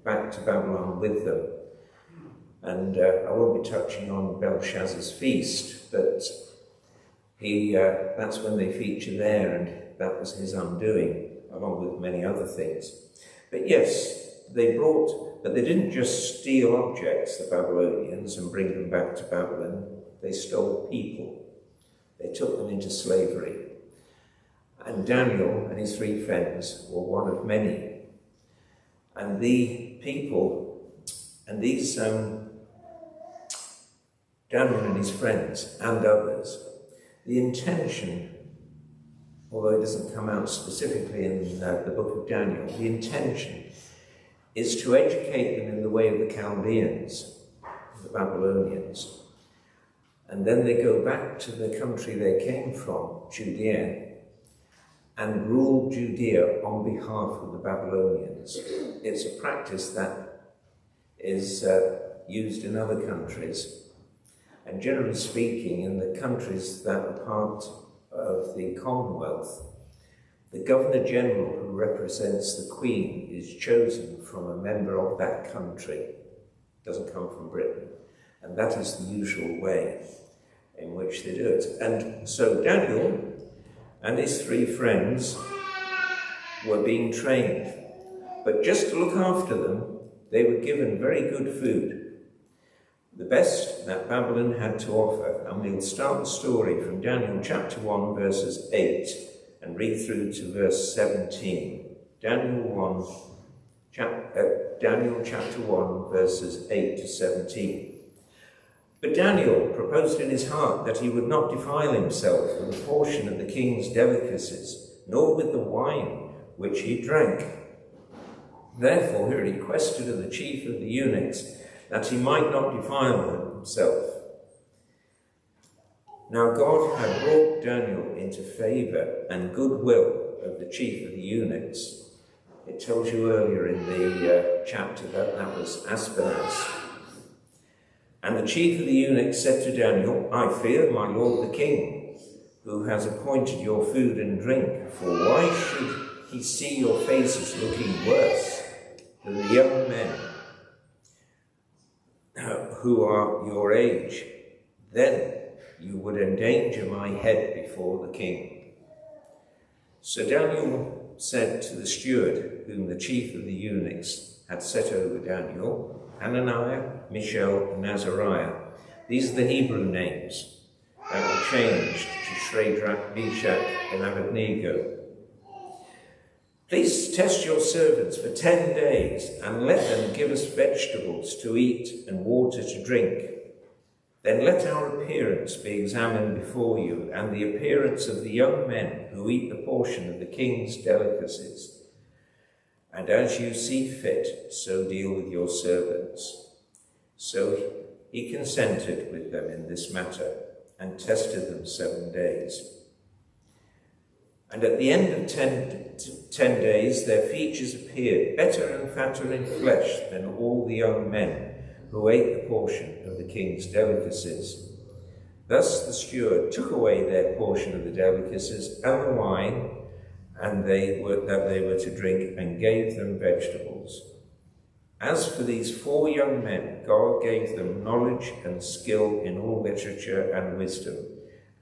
back to Babylon with them. And I won't be touching on Belshazzar's feast, but that's when they feature there, and that was his undoing, along with many other things. But yes, but they didn't just steal objects, the Babylonians, and bring them back to Babylon. They stole people. They took them into slavery. And Daniel and his 3 friends were one of many. And the people, and these Daniel and his friends and others, the intention, although it doesn't come out specifically in the book of Daniel, the intention is to educate them in the way of the Chaldeans, the Babylonians. And then they go back to the country they came from, Judea, and rule Judea on behalf of the Babylonians. It's a practice that is used in other countries. And generally speaking, in the countries that are part of the Commonwealth, the Governor-General who represents the Queen is chosen from a member of that country. It doesn't come from Britain. And that is the usual way in which they do it. And so Daniel and his 3 friends were being trained. But just to look after them, they were given very good food. The best that Babylon had to offer. And we'll start the story from Daniel chapter 1, verses 8, and read through to verse 17. Daniel chapter 1, verses 8 to 17. But Daniel proposed in his heart that he would not defile himself with a portion of the king's delicacies, nor with the wine which he drank. Therefore he requested of the chief of the eunuchs that he might not defile himself. Now God had brought Daniel into favour and goodwill of the chief of the eunuchs. It tells you earlier in the chapter that was Aspenaz. And the chief of the eunuchs said to Daniel, I fear my lord the king, who has appointed your food and drink, for why should he see your faces looking worse than the young men who are your age? Then you would endanger my head before the king. So Daniel said to the steward, whom the chief of the eunuchs had set over Daniel, Hananiah, Mishael, and Azariah. These are the Hebrew names that were changed to Shadrach, Meshach, and Abednego. Please test your servants for 10 days and let them give us vegetables to eat and water to drink. Then let our appearance be examined before you and the appearance of the young men who eat the portion of the king's delicacies. And as you see fit, so deal with your servants. So he consented with them in this matter and tested them 7 days. And at the end of 10 days, their features appeared better and fatter in flesh than all the young men who ate the portion of the king's delicacies. Thus the steward took away their portion of the delicacies and the wine that they were to drink, and gave them vegetables. As for these 4 young men, God gave them knowledge and skill in all literature and wisdom,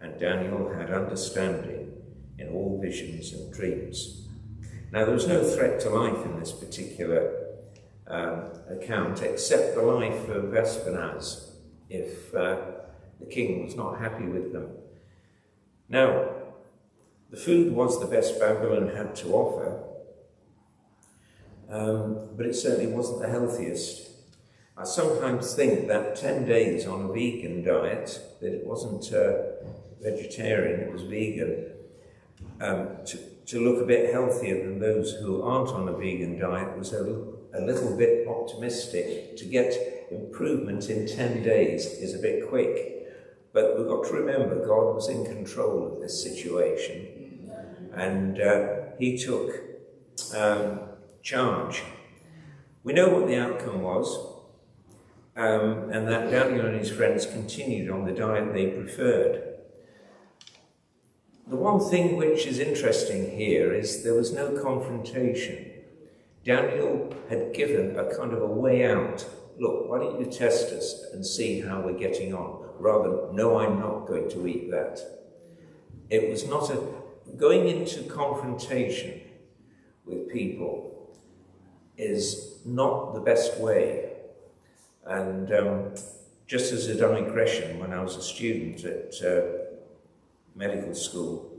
and Daniel had understanding in all visions and dreams. Now there was no threat to life in this particular account, except the life of Aspenaz, if the king was not happy with them. Now, the food was the best Babylon had to offer, but it certainly wasn't the healthiest. I sometimes think that 10 days on a vegan diet, that it wasn't vegetarian, it was vegan, to look a bit healthier than those who aren't on a vegan diet was a little bit optimistic. To get improvement in 10 days is a bit quick. But we've got to remember God was in control of this situation, and he took charge. We know what the outcome was, and that Daniel and his friends continued on the diet they preferred. The one thing which is interesting here is there was no confrontation. Daniel had given a kind of a way out. Look, why don't you test us and see how we're getting on? Rather, no, I'm not going to eat that. It was not going into confrontation with people is not the best way. And just as a digression, when I was a student at medical school,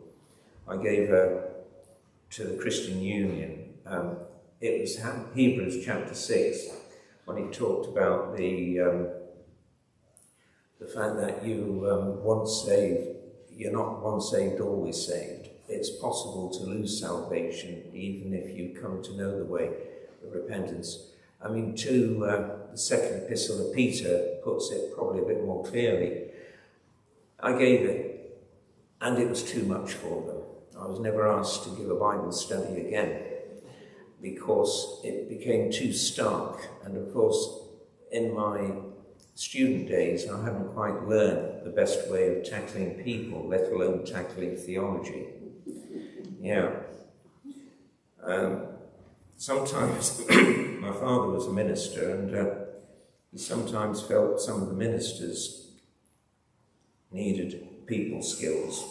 I gave to the Christian Union, it was Hebrews chapter 6, when he talked about the fact that you once saved, you're not once saved, always saved. It's possible to lose salvation even if you come to know the way of repentance. I mean, the second epistle of Peter puts it probably a bit more clearly. I gave it, and it was too much for them. I was never asked to give a Bible study again because it became too stark. And of course, in my student days, I hadn't quite learned the best way of tackling people, let alone tackling theology. Yeah. Sometimes, my father was a minister, and he sometimes felt some of the ministers needed people skills.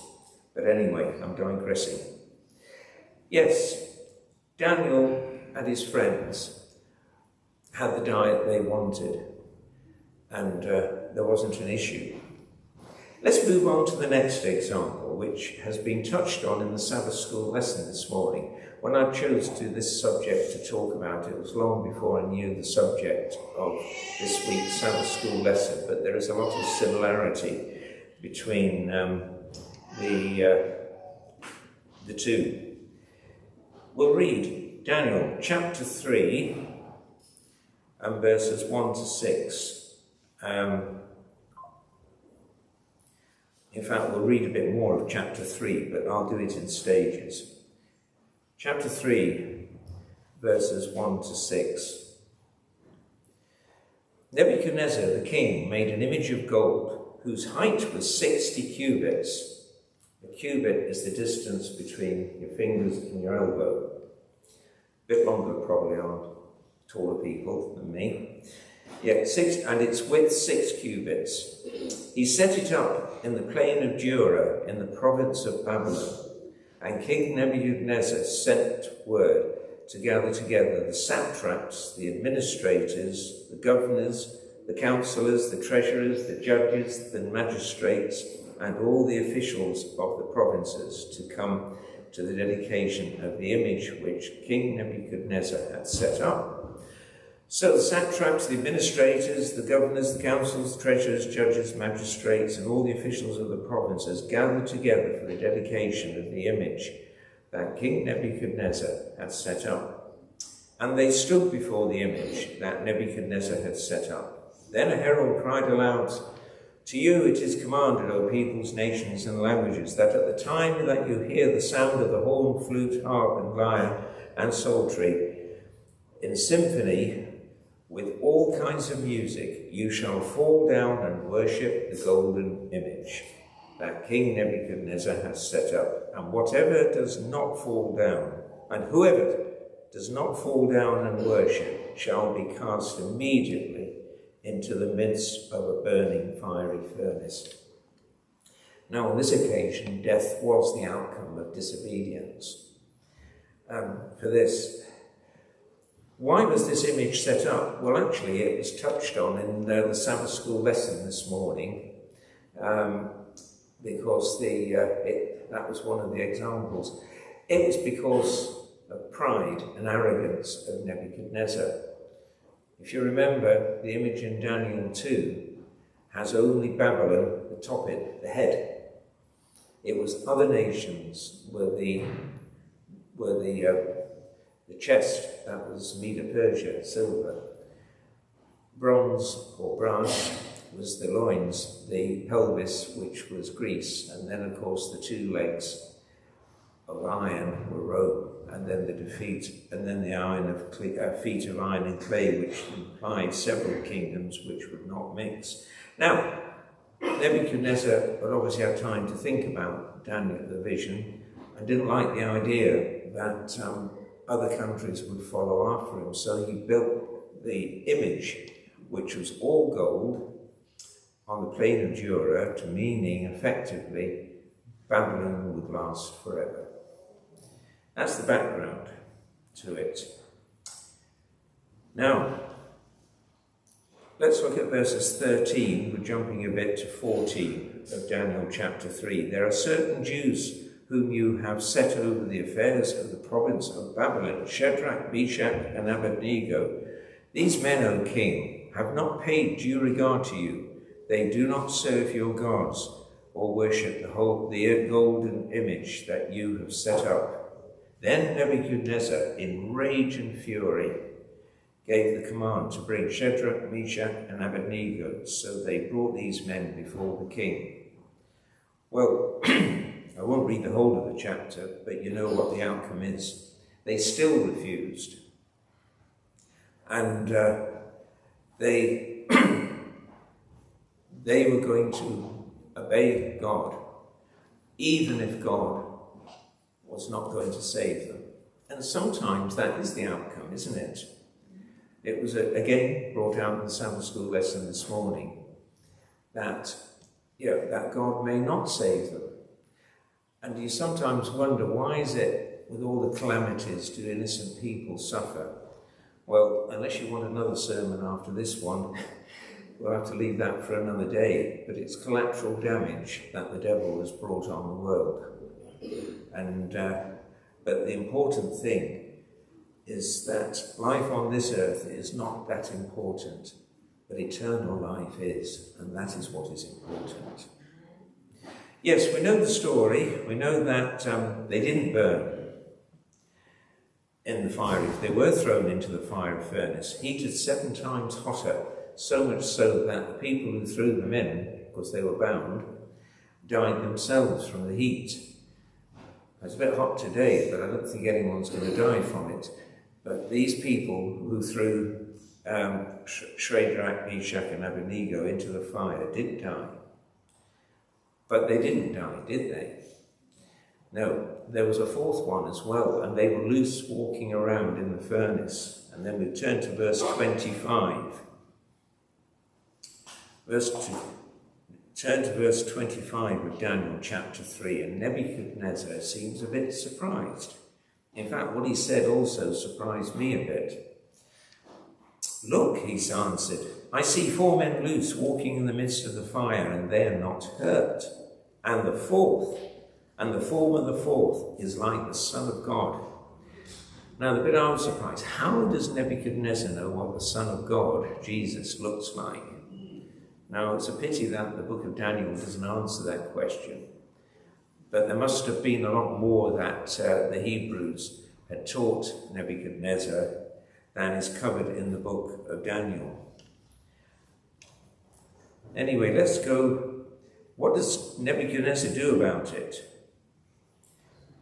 But anyway, I'm digressing. Yes, Daniel and his friends had the diet they wanted, and there wasn't an issue. Let's move on to the next example, which has been touched on in the Sabbath school lesson this morning. When I chose this subject to talk about, it was long before I knew the subject of this week's Sabbath school lesson, but there is a lot of similarity between the two. We'll read Daniel chapter 3 and verses 1 to 6. In fact, we'll read a bit more of chapter 3, but I'll do it in stages. Chapter 3, verses 1 to 6. Nebuchadnezzar the king made an image of gold, whose height was 60 cubits. A cubit is the distance between your fingers and your elbow. A bit longer probably on taller people than me. Yeah, 6, and its width 6 cubits. He set it up in the plain of Dura in the province of Babylon. And King Nebuchadnezzar sent word to gather together the satraps, the administrators, the governors, the councillors, the treasurers, the judges, the magistrates, and all the officials of the provinces to come to the dedication of the image which King Nebuchadnezzar had set up. So the satraps, the administrators, the governors, the councils, the treasurers, judges, magistrates, and all the officials of the provinces gathered together for the dedication of the image that King Nebuchadnezzar had set up. And they stood before the image that Nebuchadnezzar had set up. Then a herald cried aloud, "To you it is commanded, O peoples, nations, and languages, that at the time that you hear the sound of the horn, flute, harp, and lyre, and psaltery, in symphony, with all kinds of music, you shall fall down and worship the golden image that King Nebuchadnezzar has set up. And whatever does not fall down, and whoever does not fall down and worship, shall be cast immediately into the midst of a burning fiery furnace." Now, on this occasion, death was the outcome of disobedience. For this, why was this image set up? Well, actually, it was touched on in the Sabbath school lesson this morning, because that was one of the examples. It was because of pride and arrogance of Nebuchadnezzar. If you remember, the image in Daniel 2 has only Babylon atop it, the head. It was other nations were the chest, that was Medo-Persia, silver. Bronze or brass was the loins, the pelvis, which was Greece, and then of course the 2 legs of iron were Rome, and then the feet of iron and clay, which implied several kingdoms which would not mix. Now, Nebuchadnezzar would obviously have time to think about Daniel, the vision, and didn't like the idea that other countries would follow after him. So he built the image, which was all gold, on the plain of Dura, to meaning, effectively, Babylon would last forever. That's the background to it. Now, let's look at verses 13. We're jumping a bit to 14 of Daniel chapter 3. There are certain Jews whom you have set over the affairs of the province of Babylon, Shadrach, Meshach, and Abednego. These men, O king, have not paid due regard to you. They do not serve your gods or worship the golden image that you have set up. Then Nebuchadnezzar, in rage and fury, gave the command to bring Shadrach, Meshach, and Abednego. So they brought these men before the king. Well, I won't read the whole of the chapter, but you know what the outcome is. They still refused. And they were going to obey God, even if God was not going to save them. And sometimes that is the outcome, isn't it? It was, again, brought out in the Sabbath school lesson this morning, that God may not save them. And you sometimes wonder, why is it, with all the calamities, do innocent people suffer? Well, unless you want another sermon after this one, we'll have to leave that for another day. But it's collateral damage that the devil has brought on the world. And but the important thing is that life on this earth is not that important, but eternal life is, and that is what is important. Yes, we know the story. We know that they didn't burn in the fire. If they were thrown into the fiery furnace, heated 7 times hotter, so much so that the people who threw them in, because they were bound, died themselves from the heat. It's a bit hot today, but I don't think anyone's going to die from it. But these people who threw Shadrach, Meshach, and Abednego into the fire did die. But they didn't die, did they? No, there was a 4th one as well, and they were loose walking around in the furnace. And then we turn to verse 25. Turn to verse 25 of Daniel chapter 3, and Nebuchadnezzar seems a bit surprised. In fact, what he said also surprised me a bit. Look, he answered, I see 4 men loose walking in the midst of the fire, and they are not hurt. And the form of the fourth is like the Son of God. Now, the bit I was surprised, how does Nebuchadnezzar know what the Son of God, Jesus, looks like? Now, it's a pity that the book of Daniel doesn't answer that question. But there must have been a lot more that the Hebrews had taught Nebuchadnezzar than is covered in the book of Daniel. Anyway, let's go. What does Nebuchadnezzar do about it?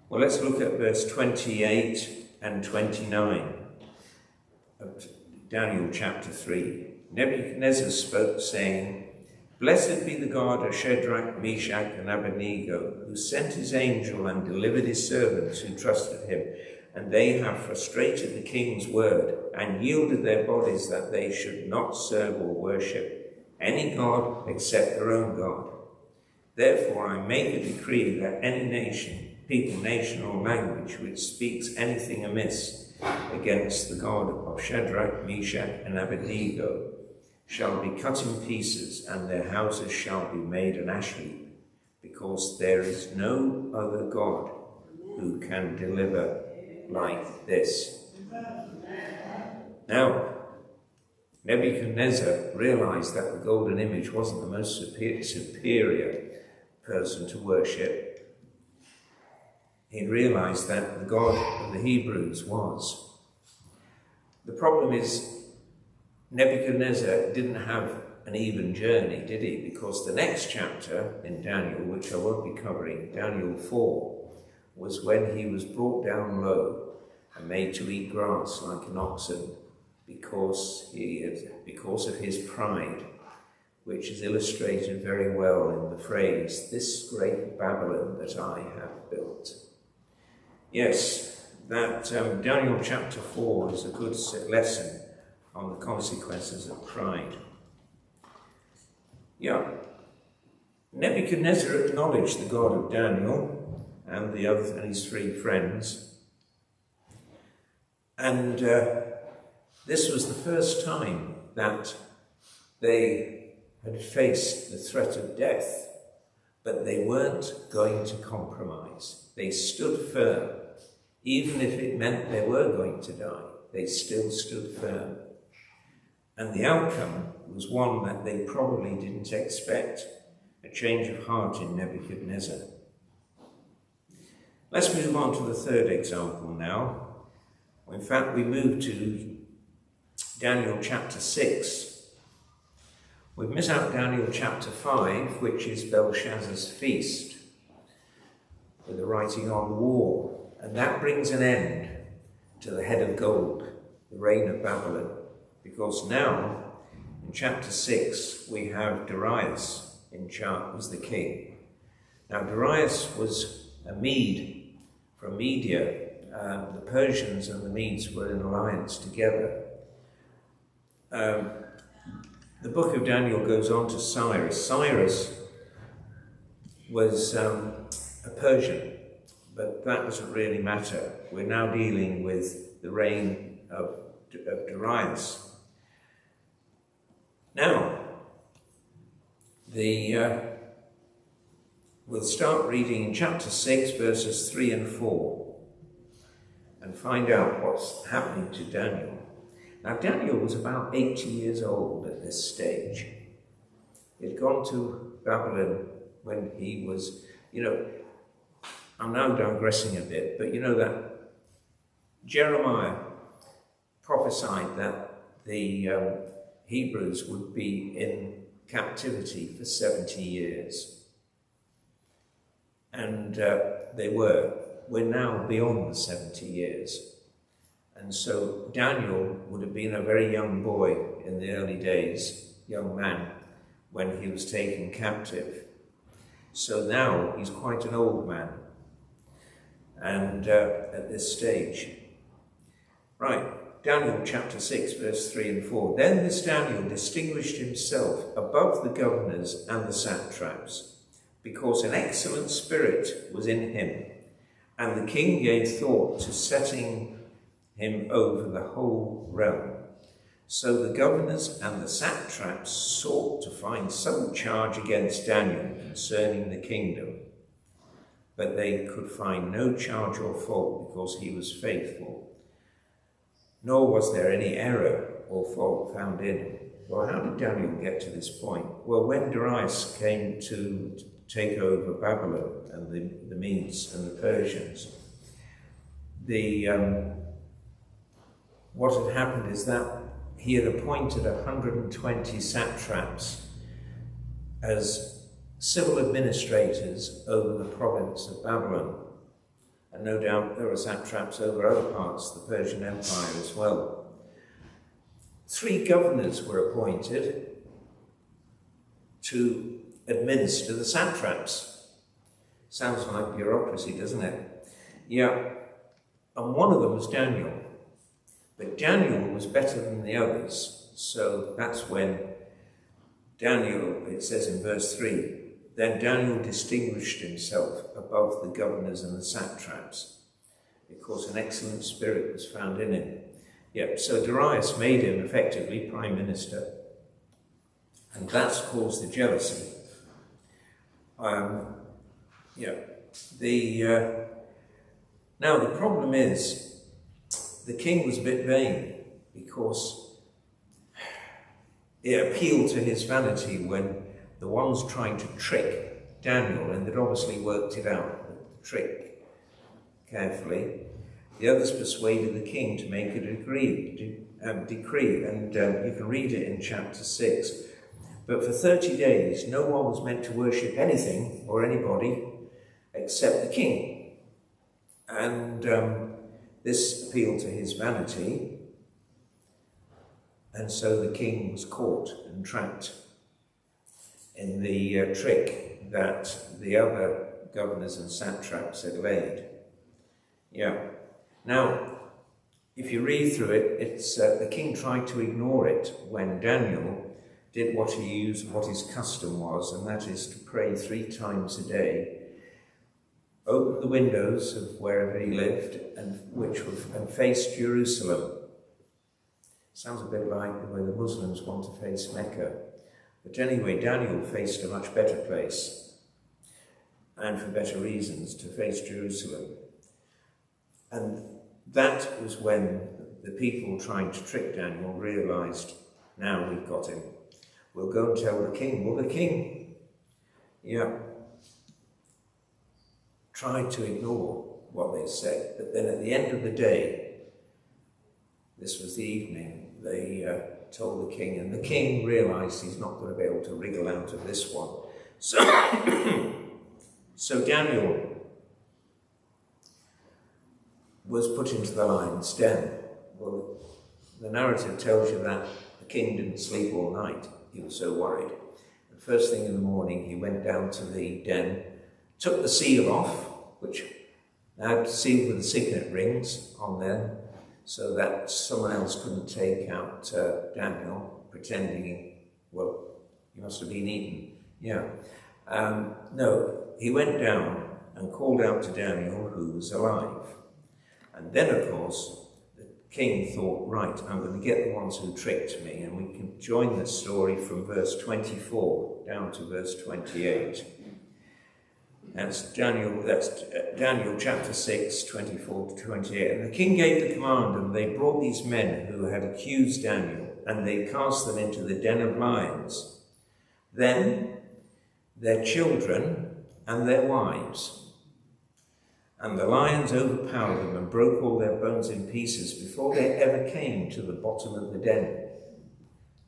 Well, let's look at verse 28 and 29 of Daniel chapter 3. Nebuchadnezzar spoke, saying, Blessed be the God of Shadrach, Meshach, and Abednego, who sent his angel and delivered his servants who trusted him. And they have frustrated the king's word and yielded their bodies that they should not serve or worship any god except their own God. Therefore I make a decree that any nation, people, nation, or language which speaks anything amiss against the God of Shadrach, Meshach, and Abednego shall be cut in pieces, and their houses shall be made an ash heap, because there is no other God who can deliver like this. Now, Nebuchadnezzar realized that the golden image wasn't the most superior person to worship. He realized that the God of the Hebrews was. The problem is, Nebuchadnezzar didn't have an even journey, did he? Because the next chapter in Daniel, which I won't be covering, Daniel 4, was when he was brought down low and made to eat grass like an oxen because of his pride, which is illustrated very well in the phrase, this great Babylon that I have built. Yes, that Daniel chapter 4 is a good lesson on the consequences of pride. Yeah, Nebuchadnezzar acknowledged the God of Daniel and his three friends, and this was the first time that they had faced the threat of death, but they weren't going to compromise. They stood firm. Even if it meant they were going to die, they still stood firm. And the outcome was one that they probably didn't expect, a change of heart in Nebuchadnezzar. Let's move on to the third example now. In fact, we move to Daniel chapter 6. We've missed out Daniel chapter 5, which is Belshazzar's feast, with the writing on the wall. And that brings an end to the head of gold, the reign of Babylon. Because now, in chapter 6, we have Darius in charge as the king. Now, Darius was a Mede from Media. The Persians and the Medes were in alliance together. The book of Daniel goes on to Cyrus. Cyrus was a Persian, but that doesn't really matter. We're now dealing with the reign of Darius. Now, we'll start reading in chapter 6, verses 3 and 4, and find out what's happening to Daniel. Now, Daniel was about 80 years old at this stage. He'd gone to Babylon when he was, I'm now digressing a bit, but you know that Jeremiah prophesied that the Hebrews would be in captivity for 70 years. And they were. We're now beyond the 70 years. And so Daniel would have been a very young boy in the early days, young man, when he was taken captive. So now he's quite an old man, and at this stage. Right, Daniel chapter 6, verse 3 and 4. Then this Daniel distinguished himself above the governors and the satraps, because an excellent spirit was in him, and the king gave thought to setting him over the whole realm. So the governors and the satraps sought to find some charge against Daniel concerning the kingdom, but they could find no charge or fault because he was faithful, nor was there any error or fault found in him. Well, how did Daniel get to this point? Well, when Darius came to take over Babylon and the Medes and the Persians, what had happened is that he had appointed 120 satraps as civil administrators over the province of Babylon. And no doubt there were satraps over other parts of the Persian Empire as well. 3 governors were appointed to administer the satraps. Sounds like bureaucracy, doesn't it? Yeah. And one of them was Daniel. But Daniel was better than the others. So that's when Daniel, it says in verse 3, then Daniel distinguished himself above the governors and the satraps, because an excellent spirit was found in him. Yeah, so Darius made him effectively prime minister. And that's caused the jealousy. Now the problem is, the king was a bit vain, because it appealed to his vanity when the ones trying to trick Daniel, and they'd obviously worked it out, the trick carefully, the others persuaded the king to make a decree, and you can read it in chapter 6. But for 30 days, no one was meant to worship anything or anybody except the king. And this appealed to his vanity, and so the king was caught and trapped in the trick that the other governors and satraps had laid. Yeah. Now, if you read through it, it's the king tried to ignore it when Daniel did what his custom was, and that is to pray 3 times a day, open the windows of wherever he lived, and face Jerusalem. Sounds a bit like the way the Muslims want to face Mecca. But anyway, Daniel faced a much better place, and for better reasons, to face Jerusalem. And that was when the people trying to trick Daniel realised, now we've got him. We'll go and tell the king. Well, the king, tried to ignore what they said. But then at the end of the day, this was the evening, they told the king, and the king realised he's not going to be able to wriggle out of this one. So Daniel was put into the lion's den. Well, the narrative tells you that the king didn't sleep all night. He was so worried. The first thing in the morning, he went down to the den, took the seal off, which had sealed with the signet rings on them, so that someone else couldn't take out Daniel, pretending, well, he must have been eaten. No, he went down and called out to Daniel, who was alive. And then, of course, the king thought, right, I'm going to get the ones who tricked me, and we can join the story from verse 24 down to verse 28. That's Daniel chapter 6, 24 to 28. And the king gave the command, and they brought these men who had accused Daniel, and they cast them into the den of lions. Then their children and their wives. And the lions overpowered them and broke all their bones in pieces before they ever came to the bottom of the den.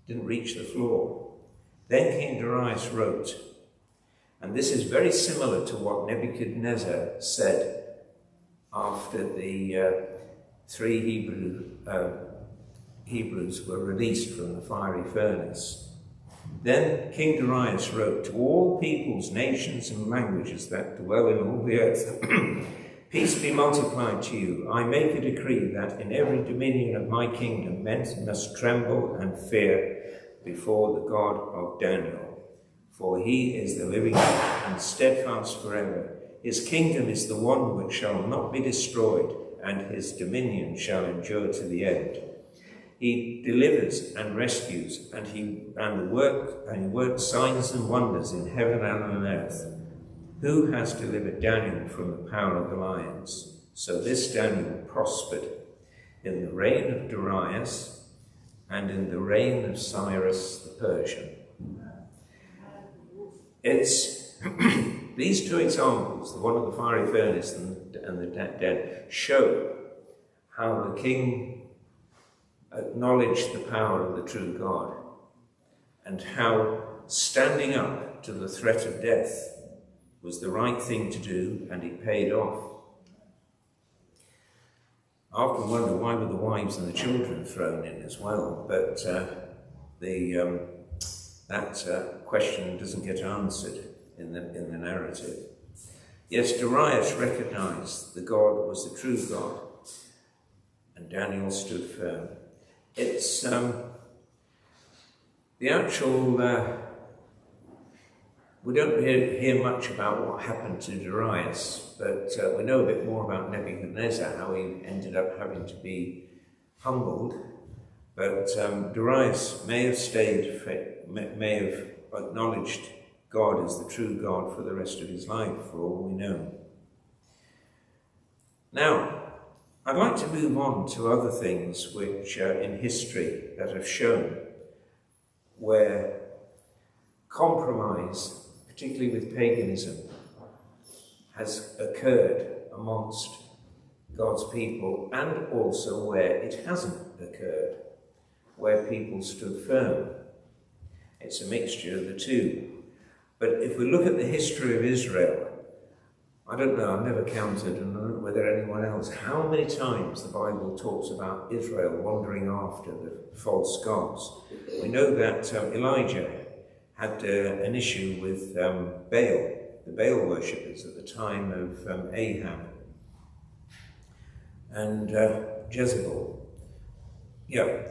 Didn't reach the floor. Then King Darius wrote, and this is very similar to what Nebuchadnezzar said after the 3 Hebrews were released from the fiery furnace. Then King Darius wrote, to all peoples, nations and languages that dwell in all the earth, peace be multiplied to you. I make a decree that in every dominion of my kingdom men must tremble and fear before the God of Daniel. For he is the living God and steadfast forever. His kingdom is the one which shall not be destroyed, and his dominion shall endure to the end. He delivers and rescues, and he works signs and wonders in heaven and on earth. Who has delivered Daniel from the power of the lions? So this Daniel prospered in the reign of Darius and in the reign of Cyrus the Persian. It's these 2 examples, the one of the fiery furnace and the den, show how the king acknowledged the power of the true God, and how standing up to the threat of death was the right thing to do, and it paid off. I often wonder, why were the wives and the children thrown in as well? But that question doesn't get answered in the narrative. Yes, Darius recognized the God was the true God, and Daniel stood firm. It's the actual, we don't hear much about what happened to Darius, but we know a bit more about Nebuchadnezzar, how he ended up having to be humbled. But Darius may have acknowledged God as the true God for the rest of his life, for all we know. Now, I'd like to move on to other things which in history that have shown where compromise, particularly with paganism, has occurred amongst God's people, and also where it hasn't occurred, where people stood firm. It's a mixture of the two. But if we look at the history of Israel, I don't know, I've never counted, and I don't know whether anyone else, how many times the Bible talks about Israel wandering after the false gods. We know that Elijah had an issue with Baal, the Baal worshippers at the time of Ahab. and Jezebel. Yeah,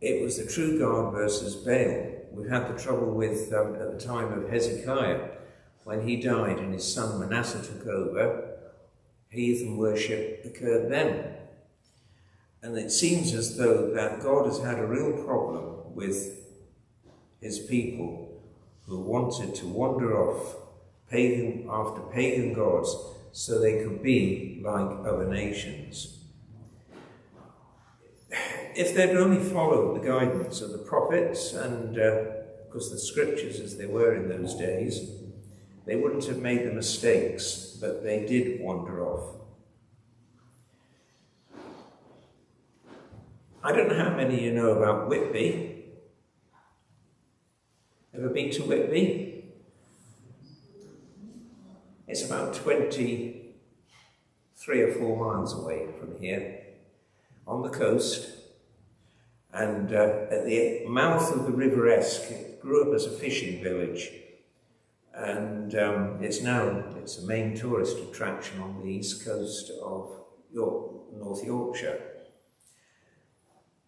it was the true God versus Baal. We've had the trouble with, at the time of Hezekiah, when he died and his son Manasseh took over, heathen worship occurred then. And it seems as though that God has had a real problem with his people who wanted to wander off after pagan gods so they could be like other nations. If they'd only followed the guidance of the prophets and, of course, the scriptures as they were in those days, they wouldn't have made the mistakes, but they did wander off. I don't know how many of you know about Whitby. Ever been to Whitby? It's about 23 or 4 miles away from here, on the coast. And at the mouth of the River Esk, it grew up as a fishing village. And it's a main tourist attraction on the east coast of North Yorkshire.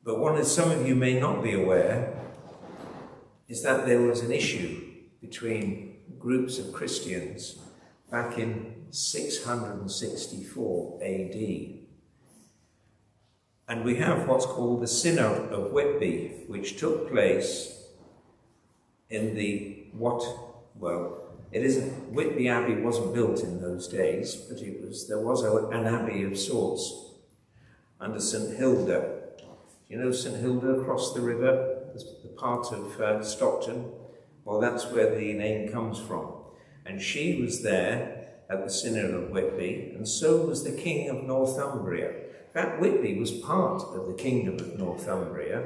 But one that some of you may not be aware is that there was an issue between groups of Christians back in 664 AD. And we have what's called the Synod of Whitby, which took place in Whitby Abbey wasn't built in those days, but there was an abbey of sorts under St Hilda. You know St Hilda across the river, the part of Stockton? Well, that's where the name comes from. And she was there at the Synod of Whitby, and so was the King of Northumbria. In fact, Whitby was part of the Kingdom of Northumbria.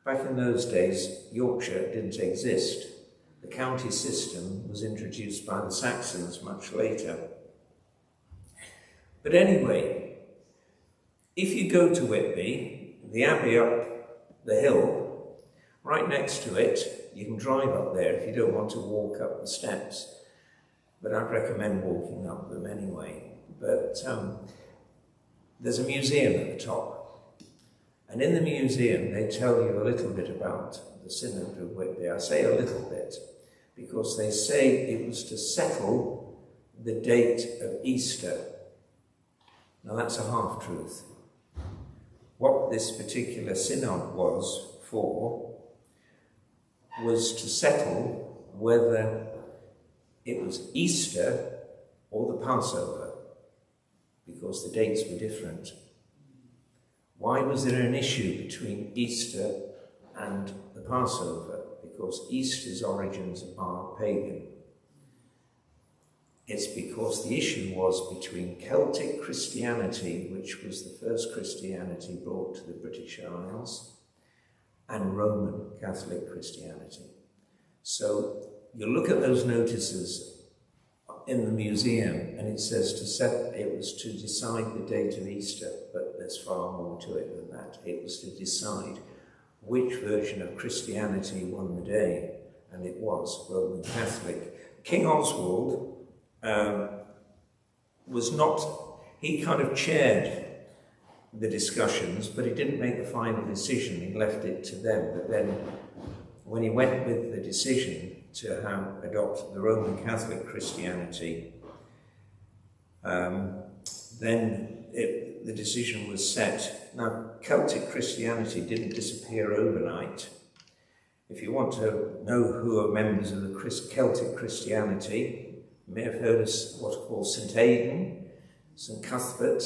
Back in those days, Yorkshire didn't exist. The county system was introduced by the Saxons much later. But anyway, if you go to Whitby, the abbey up the hill, right next to it, you can drive up there if you don't want to walk up the steps. But I'd recommend walking up them anyway. But there's a museum at the top. And in the museum, they tell you a little bit about the Synod of Whitby. I say a little bit because they say it was to settle the date of Easter. Now that's a half-truth. What this particular synod was for was to settle whether it was Easter or the Passover, because the dates were different. Why was there an issue between Easter and the Passover? Because Easter's origins are pagan. It's because the issue was between Celtic Christianity, which was the first Christianity brought to the British Isles, and Roman Catholic Christianity. So you look at those notices in the museum, and it says it was to decide the date of Easter, but there's far more to it than that. It was to decide which version of Christianity won the day, and it was Roman Catholic. King Oswald he kind of chaired the discussions, but he didn't make the final decision. He left it to them. But then when he went with the decision to adopt the Roman Catholic Christianity, then the decision was set. Now, Celtic Christianity didn't disappear overnight. If you want to know who are members of the Celtic Christianity, you may have heard of what's called St Aidan, St Cuthbert.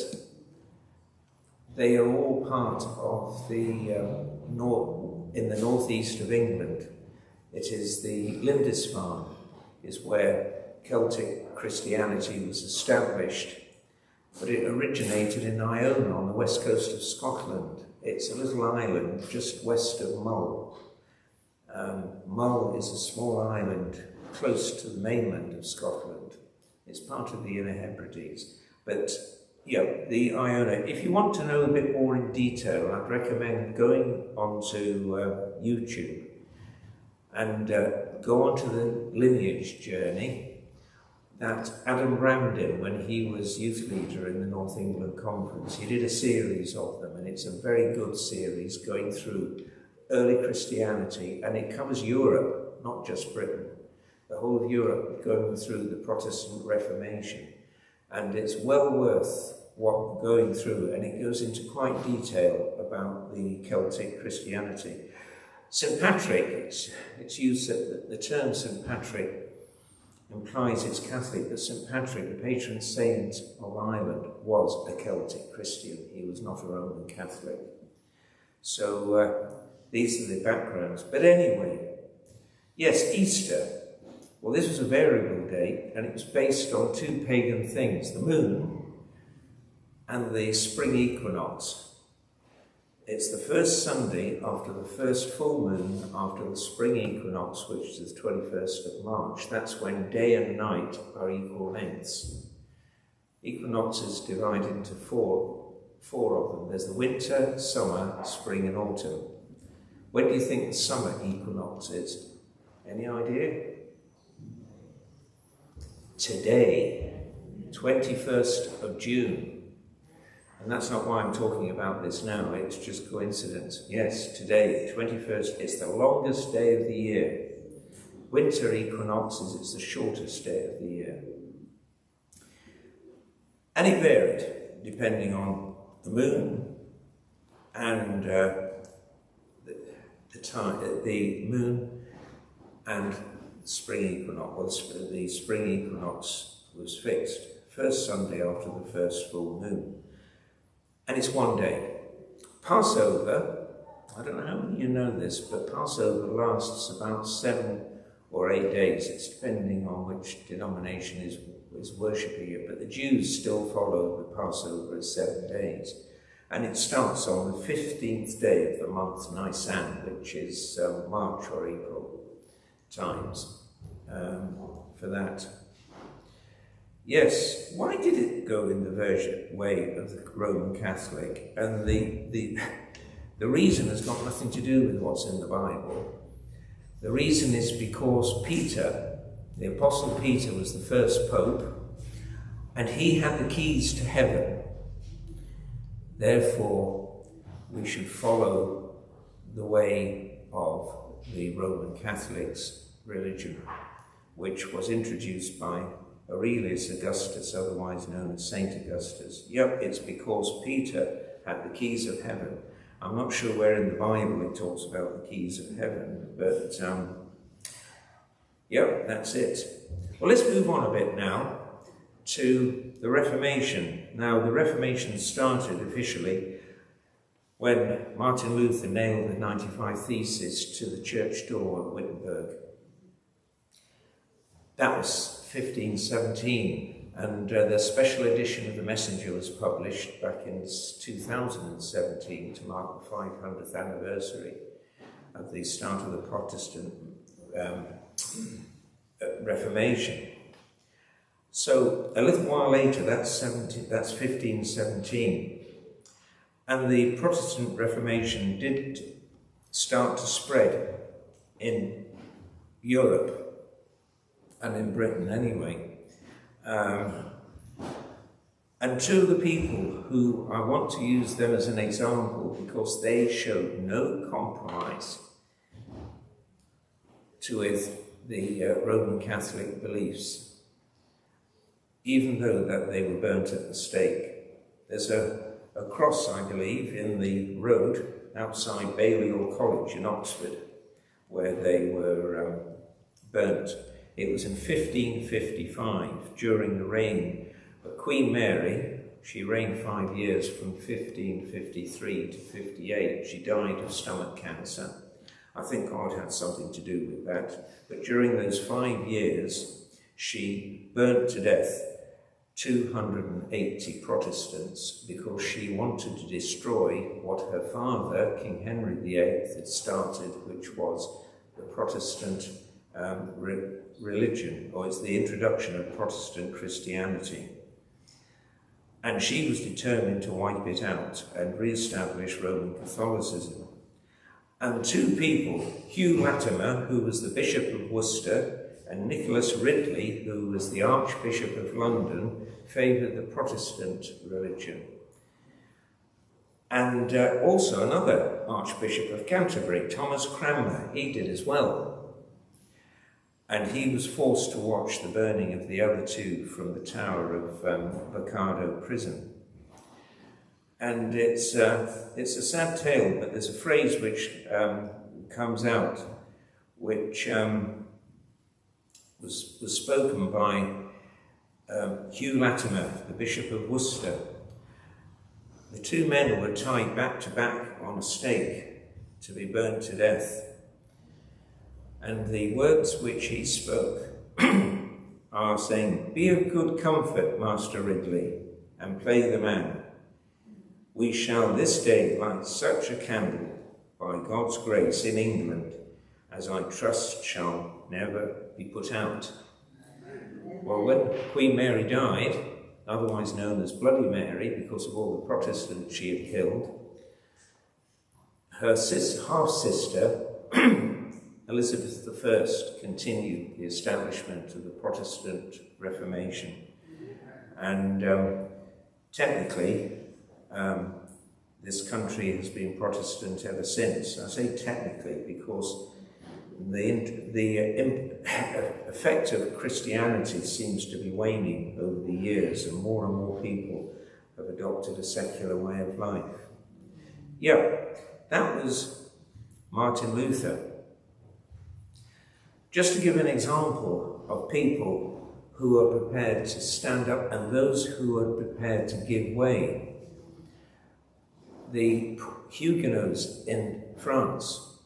They are all part of in the northeast of England. It is the Lindisfarne is where Celtic Christianity was established, but it originated in Iona on the west coast of Scotland. It's a little island just west of Mull. Mull is a small island close to the mainland of Scotland. It's part of the Inner Hebrides. But yeah, the Iona, if you want to know a bit more in detail, I'd recommend going onto YouTube and go onto the lineage journey. that Adam Brandon, when he was youth leader in the North England Conference, he did a series of them, and it's a very good series going through early Christianity, and it covers Europe, not just Britain, the whole of Europe, going through the Protestant Reformation. And it's well worth going through, and it goes into quite detail about the Celtic Christianity. St. Patrick, it's used that the term St. Patrick implies it's Catholic, but St. Patrick, the patron saint of Ireland, was a Celtic Christian. He was not a Roman Catholic. So these are the backgrounds. But anyway, yes, Easter. Well, this was a variable date, and it was based on two pagan things, the moon and the spring equinox. It's the first Sunday after the first full moon after the spring equinox, which is the 21st of March. That's when day and night are equal lengths. Equinoxes divide into four of them. There's the winter, summer, spring and autumn. When do you think the summer equinox is? Any idea? Today, 21st of June. And that's not why I'm talking about this now, it's just coincidence. Yes, today, 21st, it's the longest day of the year. Winter equinoxes, it's the shortest day of the year. And it varied, depending on the moon and the moon and spring equinox. Well, the spring equinox was fixed, first Sunday after the first full moon. And it's one day. Passover, I don't know how many of you know this, but Passover lasts about 7 or 8 days. It's depending on which denomination is worshipping it, but the Jews still follow the Passover as 7 days. And it starts on the 15th day of the month Nisan, which is March or April times for that. Yes, why did it go in the way of the Roman Catholic? And the reason has got nothing to do with what's in the Bible. The reason is because Peter, the Apostle Peter, was the first Pope, and he had the keys to heaven. Therefore, we should follow the way of the Roman Catholics' religion, which was introduced by Aurelius Augustus, otherwise known as Saint Augustus. Yep, it's because Peter had the keys of heaven. I'm not sure where in the Bible it talks about the keys of heaven, but yep, that's it. Well, let's move on a bit now to the Reformation. Now, the Reformation started officially when Martin Luther nailed the 95 Theses to the church door at Wittenberg. That was 1517, and the special edition of the Messenger was published back in 2017 to mark the 500th anniversary of the start of the Protestant Reformation. So a little while later, that's 1517, and the Protestant Reformation did start to spread in Europe, and in Britain anyway. And two of the people who I want to use them as an example because they showed no compromise with the Roman Catholic beliefs, even though that they were burnt at the stake. There's a cross, I believe, in the road outside Balliol College in Oxford, where they were burnt. It was in 1555, during the reign of Queen Mary. She reigned 5 years from 1553 to 58. She died of stomach cancer. I think God had something to do with that. But during those 5 years, she burnt to death 280 Protestants because she wanted to destroy what her father, King Henry VIII, had started, which was the Protestant religion, or it's the introduction of Protestant Christianity. And she was determined to wipe it out and re-establish Roman Catholicism. And two people, Hugh Latimer, who was the Bishop of Worcester, and Nicholas Ridley, who was the Archbishop of London, favoured the Protestant religion. And also another Archbishop of Canterbury, Thomas Cranmer, he did as well. And he was forced to watch the burning of the other two from the tower of Baccardo prison. And it's a sad tale, but there's a phrase which comes out, which was spoken by Hugh Latimer, the Bishop of Worcester. The two men were tied back to back on a stake to be burnt to death. And the words which he spoke are saying, "Be of good comfort, Master Ridley, and play the man. We shall this day light such a candle, by God's grace, in England, as I trust shall never be put out." Well, when Queen Mary died, otherwise known as Bloody Mary, because of all the Protestants she had killed, her half-sister, Elizabeth I, continued the establishment of the Protestant Reformation. And technically, this country has been Protestant ever since. I say technically because the effect of Christianity seems to be waning over the years, and more people have adopted a secular way of life. Yeah, that was Martin Luther. Just to give an example of people who are prepared to stand up and those who are prepared to give way. The Huguenots in France,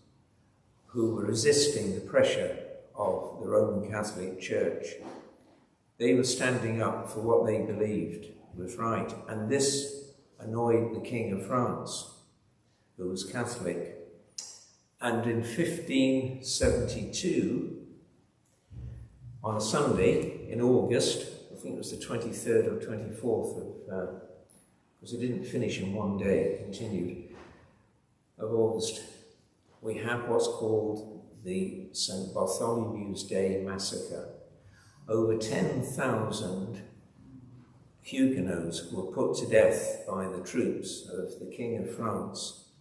who were resisting the pressure of the Roman Catholic Church, they were standing up for what they believed was right. And this annoyed the King of France, who was Catholic. And in 1572, on a Sunday in August, I think it was the 23rd or 24th of, because it didn't finish in one day, it continued, of August, we have what's called the St. Bartholomew's Day Massacre. Over 10,000 Huguenots were put to death by the troops of the King of France,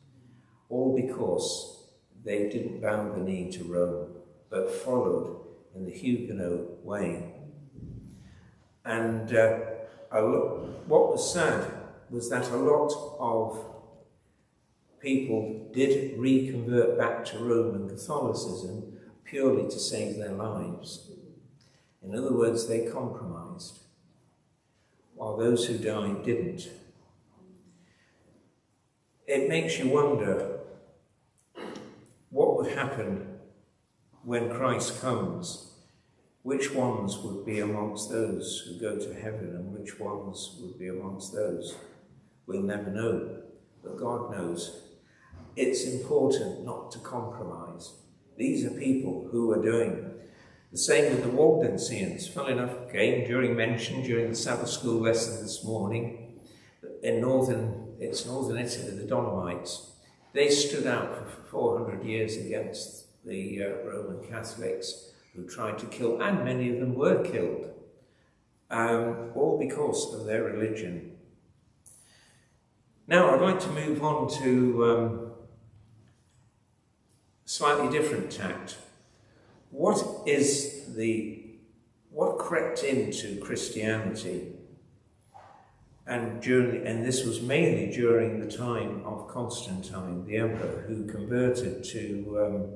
all because they didn't bow the knee to Rome, but followed in the Huguenot way. And what was sad was that a lot of people did reconvert back to Roman Catholicism purely to save their lives. In other words, they compromised, while those who died didn't. It makes you wonder what would happen when Christ comes. Which ones would be amongst those who go to heaven and which ones would be amongst those? We'll never know, but God knows. It's important not to compromise. These are people who are doing the same with the Waldensians. Funnily enough, mentioned during the Sabbath school lesson this morning, in northern Italy, the Dolomites, they stood out for 400 years against the Roman Catholics who tried to kill, and many of them were killed, all because of their religion. Now I'd like to move on to slightly different tact. What crept into Christianity, and this was mainly during the time of Constantine, the emperor, who converted to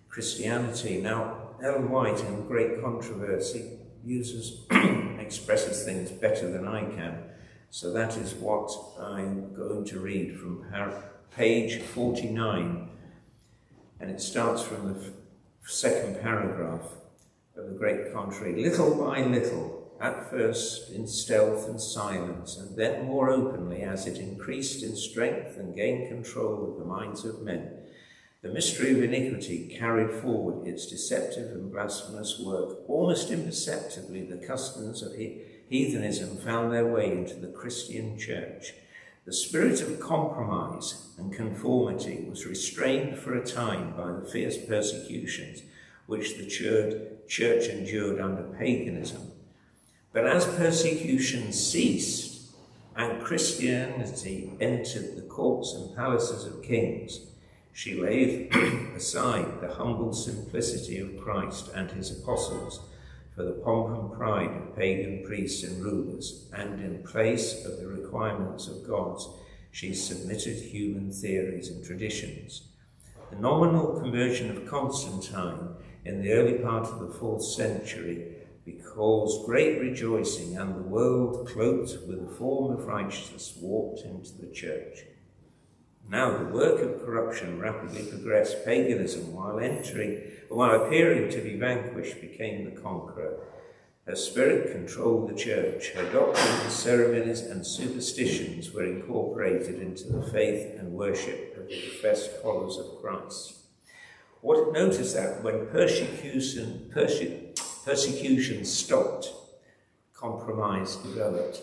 Christianity. Now, Ellen White, in Great Controversy, expresses things better than I can. So that is what I'm going to read from page 49. And it starts from the second paragraph of the Great Contrary. Little by little, at first in stealth and silence, and then more openly as it increased in strength and gained control of the minds of men, the mystery of iniquity carried forward its deceptive and blasphemous work. Almost imperceptibly, the customs of heathenism found their way into the Christian church. The spirit of compromise and conformity was restrained for a time by the fierce persecutions which the church endured under paganism. But as persecution ceased and Christianity entered the courts and palaces of kings, she laid aside the humble simplicity of Christ and his apostles for the pomp and pride of pagan priests and rulers, and in place of the requirements of gods, she submitted human theories and traditions. The nominal conversion of Constantine in the early part of the 4th century caused great rejoicing, and the world, cloaked with a form of righteousness, walked into the church. Now the work of corruption rapidly progressed. Paganism, while appearing to be vanquished, became the conqueror. Her spirit controlled the church. Her doctrines, ceremonies, and superstitions were incorporated into the faith and worship of the professed followers of Christ. Notice that when persecution stopped, compromise developed.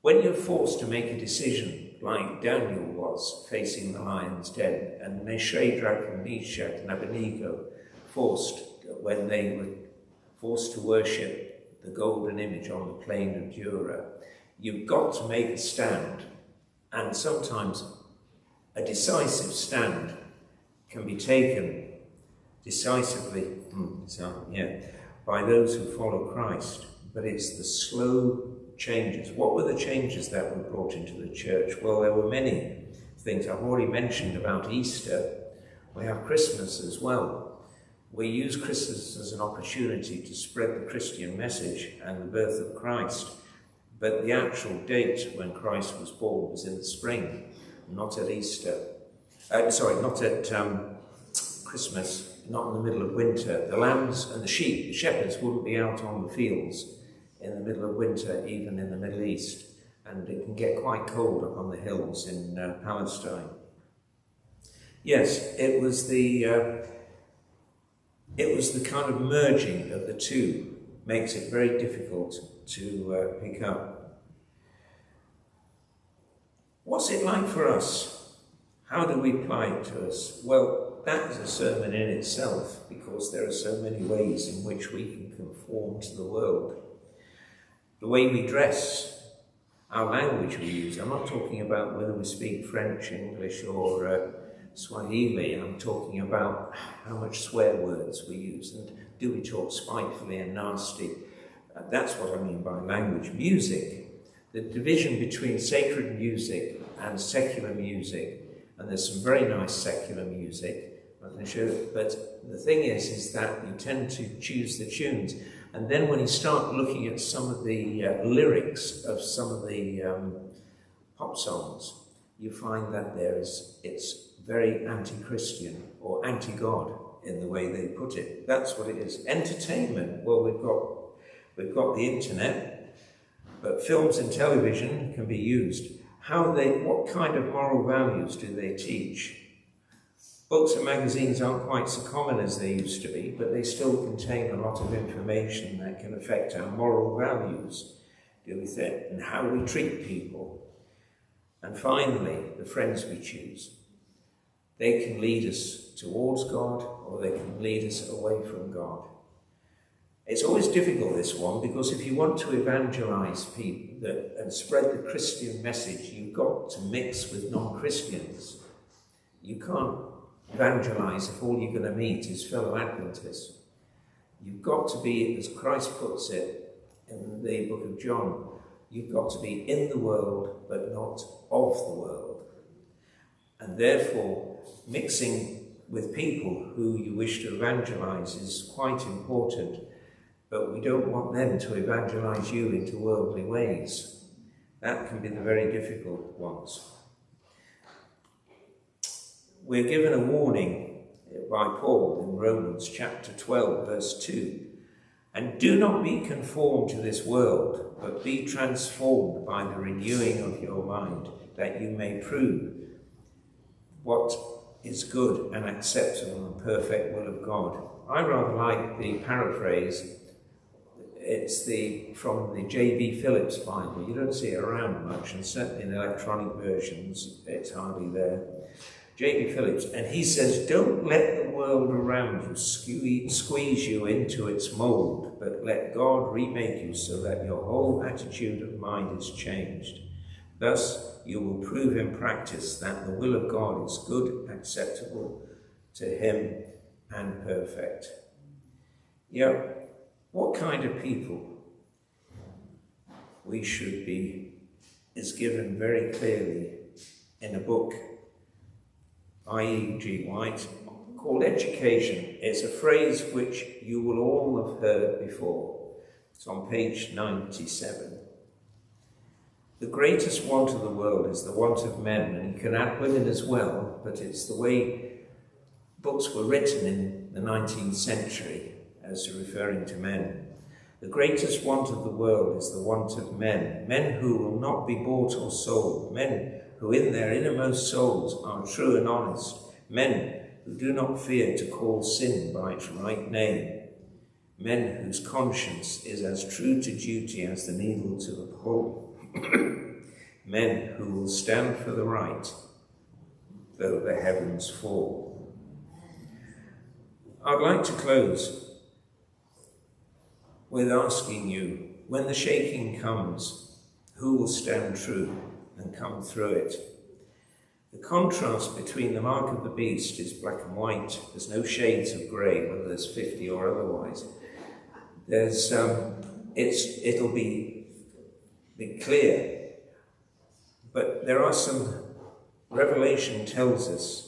When you're forced to make a decision, like Daniel was facing the lion's den, and Shadrach and Meshach and Abednego when they were forced to worship the golden image on the plain of Dura, you've got to make a stand, and sometimes a decisive stand can be taken decisively by those who follow Christ, but it's the slow changes. What were the changes that were brought into the church? Well, there were many things. I've already mentioned about Easter. We have Christmas as well. We use Christmas as an opportunity to spread the Christian message and the birth of Christ, but the actual date when Christ was born was in the spring, not at Easter. Not at Christmas, not in the middle of winter. The lambs and the sheep, the shepherds, wouldn't be out on the fields in the middle of winter, even in the Middle East, and it can get quite cold up on the hills in Palestine. Yes, it was the kind of merging of the two makes it very difficult to pick up. What's it like for us? How do we apply it to us? Well, that is a sermon in itself, because there are so many ways in which we can conform to the world. The way we dress, our language we use. I'm not talking about whether we speak French, English, or Swahili. I'm talking about how much swear words we use, and do we talk spitefully and nasty. That's what I mean by language. Music, the division between sacred music and secular music, and there's some very nice secular music, I can show you, but the thing is that you tend to choose the tunes. And then when you start looking at some of the lyrics of some of the pop songs, you find that it's very anti-Christian or anti-God in the way they put it. That's what it is. Entertainment, well, we've got the internet, but films and television can be used. What kind of moral values do they teach? Books and magazines aren't quite so common as they used to be, but they still contain a lot of information that can affect our moral values, and how we treat people. And finally, the friends we choose. They can lead us towards God, or they can lead us away from God. It's always difficult, this one, because if you want to evangelize people and spread the Christian message, you've got to mix with non-Christians. You can't evangelize if all you're going to meet is fellow Adventists. You've got to be, as Christ puts it in the book of John, you've got to be in the world but not of the world. And therefore, mixing with people who you wish to evangelize is quite important, but we don't want them to evangelize you into worldly ways. That can be the very difficult ones. We're given a warning by Paul in Romans chapter 12, verse 2. And do not be conformed to this world, but be transformed by the renewing of your mind, that you may prove what is good and acceptable and perfect will of God. I rather like the paraphrase. It's from the J.B. Phillips Bible. You don't see it around much, and certainly in electronic versions, it's hardly there. J.B. Phillips, and he says, don't let the world around you squeeze you into its mold, but let God remake you so that your whole attitude of mind is changed. Thus, you will prove in practice that the will of God is good, acceptable to him, and perfect. What kind of people we should be is given very clearly in a book by E.G. White called Education. It's a phrase which you will all have heard before. It's on page 97. The greatest want of the world is the want of men, and you can add women as well, but it's the way books were written in the 19th century as referring to men. The greatest want of the world is the want of men, men who will not be bought or sold, men who in their innermost souls are true and honest, men who do not fear to call sin by its right name, men whose conscience is as true to duty as the needle to the pole, men who will stand for the right, though the heavens fall. I'd like to close with asking you, when the shaking comes, who will stand true and come through it? The contrast between the mark of the beast is black and white. There's no shades of grey, whether there's 50 or otherwise. It'll be clear. But there are some, Revelation tells us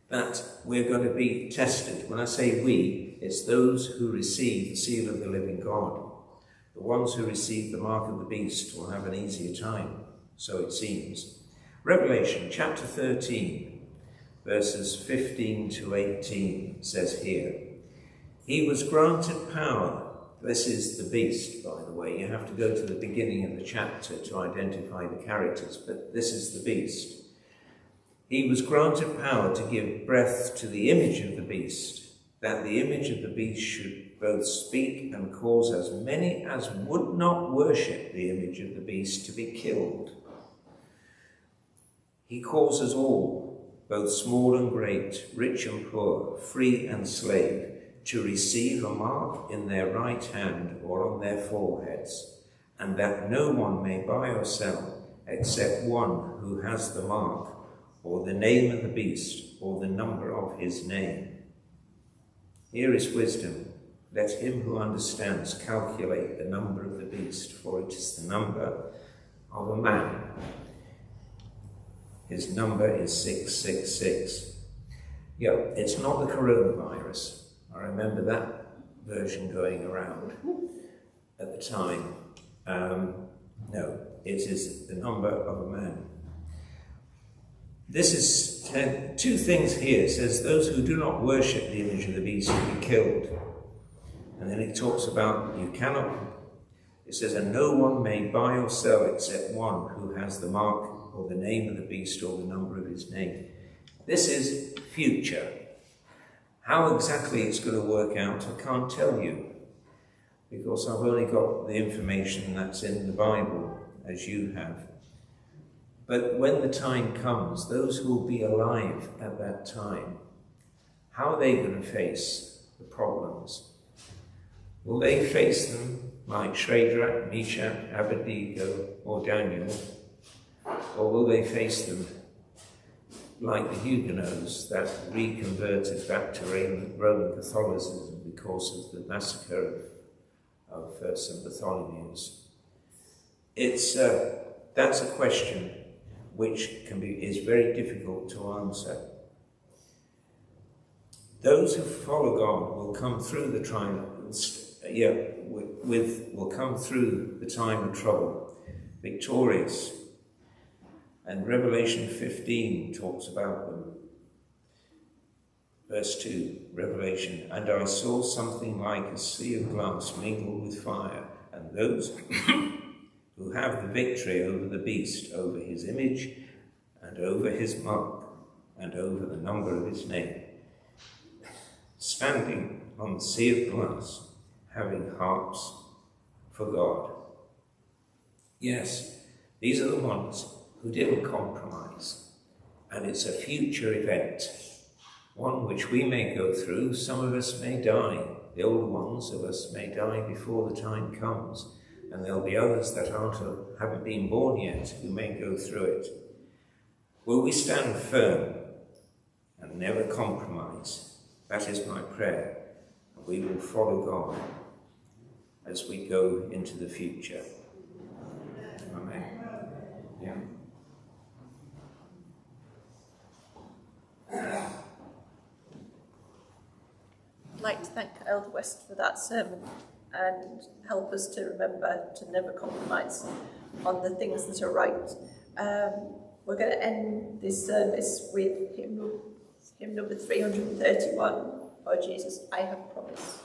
that we're going to be tested. When I say we, it's those who receive the seal of the living God. The ones who receive the mark of the beast will have an easier time, so it seems. Revelation chapter 13, verses 15 to 18 says here, he was granted power. This is the beast, by the way. You have to go to the beginning of the chapter to identify the characters, but this is the beast. He was granted power to give breath to the image of the beast, that the image of the beast should both speak and cause as many as would not worship the image of the beast to be killed. He causes all, both small and great, rich and poor, free and slave, to receive a mark in their right hand or on their foreheads, and that no one may buy or sell except one who has the mark, or the name of the beast, or the number of his name. Here is wisdom. Let him who understands calculate the number of the beast, for it is the number of a man. His number is 666. It's not the coronavirus. I remember that version going around at the time. No, it is the number of a man. This is two things here. It says, those who do not worship the image of the beast will be killed. And then it talks about it says, and no one may buy or sell except one who has the mark or the name of the beast or the number of his name. This is future. How exactly it's going to work out, I can't tell you, because I've only got the information that's in the Bible, as you have. But when the time comes, those who will be alive at that time, how are they going to face the problems? Will they face them like Shadrach, Meshach, Abednego, or Daniel? Or will they face them like the Huguenots that reconverted back to Roman Catholicism because of the massacre of St. Bartholomew's? That's a question which is very difficult to answer. Those who follow God will come through the will come through the time of trouble, victorious. And Revelation 15 talks about them. Verse 2, Revelation, and I saw something like a sea of glass mingled with fire, and those who have the victory over the beast, over his image, and over his mark, and over the number of his name, standing on the sea of glass, having harps for God. Yes, these are the ones who didn't compromise and it's a future event, one which we may go through. Some of us may die. The older ones of us may die before the time comes, and there'll be others that haven't been born yet who may go through it. Will we stand firm and never compromise? That is my prayer. And we will follow God as we go into the future. Amen. Yeah. I'd like to thank Elder West for that sermon and help us to remember to never compromise on the things that are right. We're going to end this service with hymn number 331, Oh Jesus, I have promised.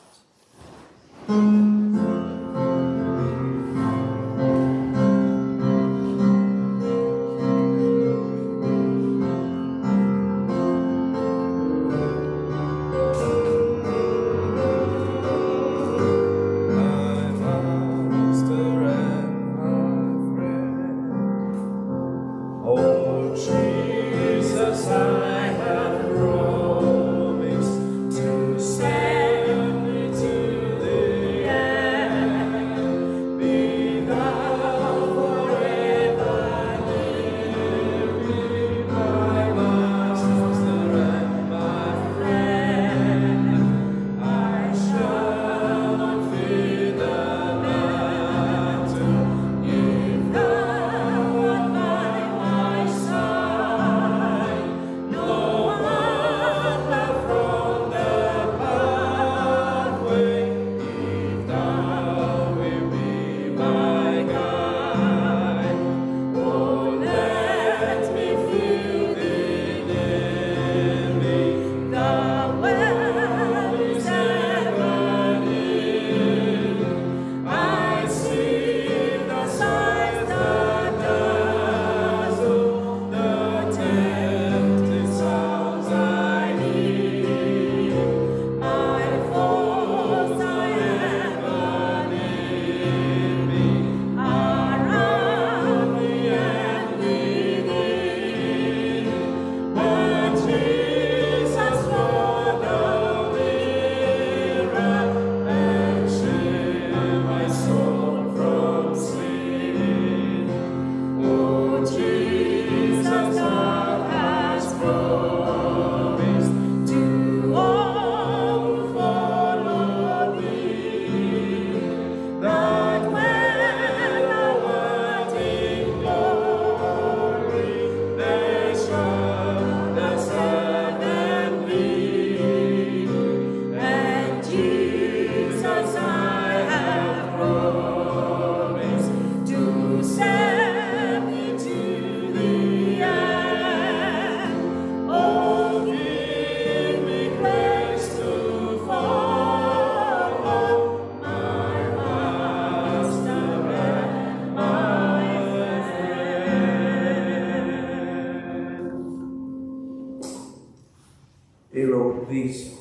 Dear Lord, please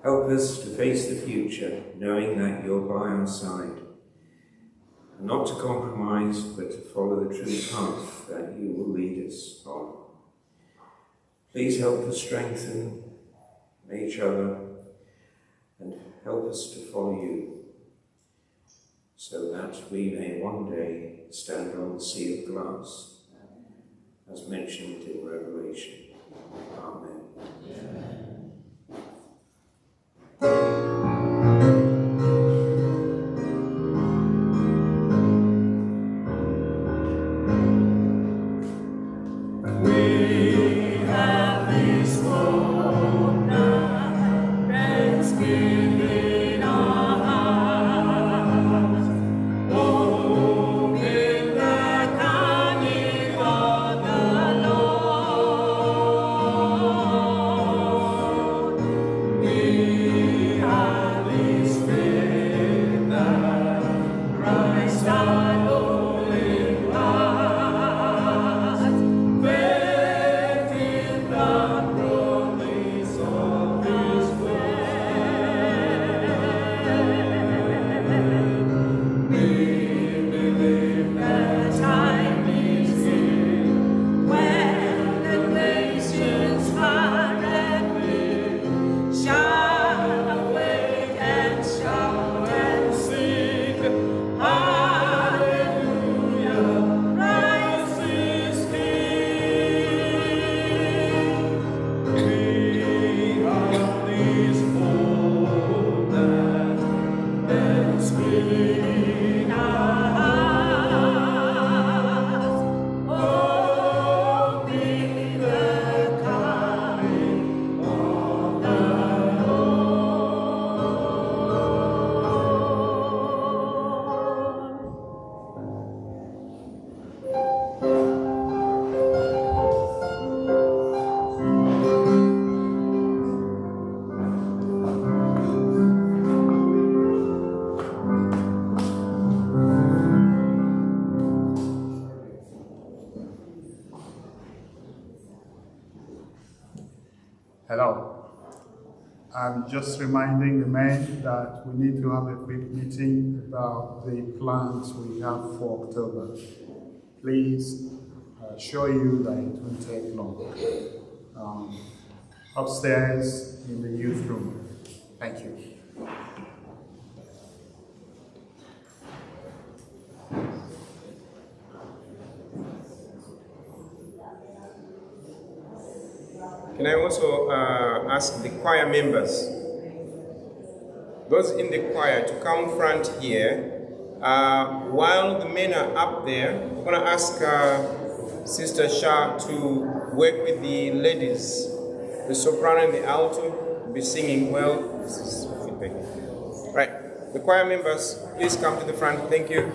help us to face the future, knowing that you're by our side. And not to compromise, but to follow the true path that you will lead us on. Please help us strengthen each other and help us to follow you, so that we may one day stand on the sea of glass, as mentioned in Revelation. Amen. I'm just reminding the men that we need to have a quick meeting about the plans we have for October. Please assure you that it won't take long. Upstairs in the youth room. Thank you. Can I also ask the choir members, those in the choir, to come front here. While the men are up there, I'm going to ask Sister Shah to work with the ladies. The soprano and the alto will be singing well. This is feedback. Right, the choir members, please come to the front. Thank you.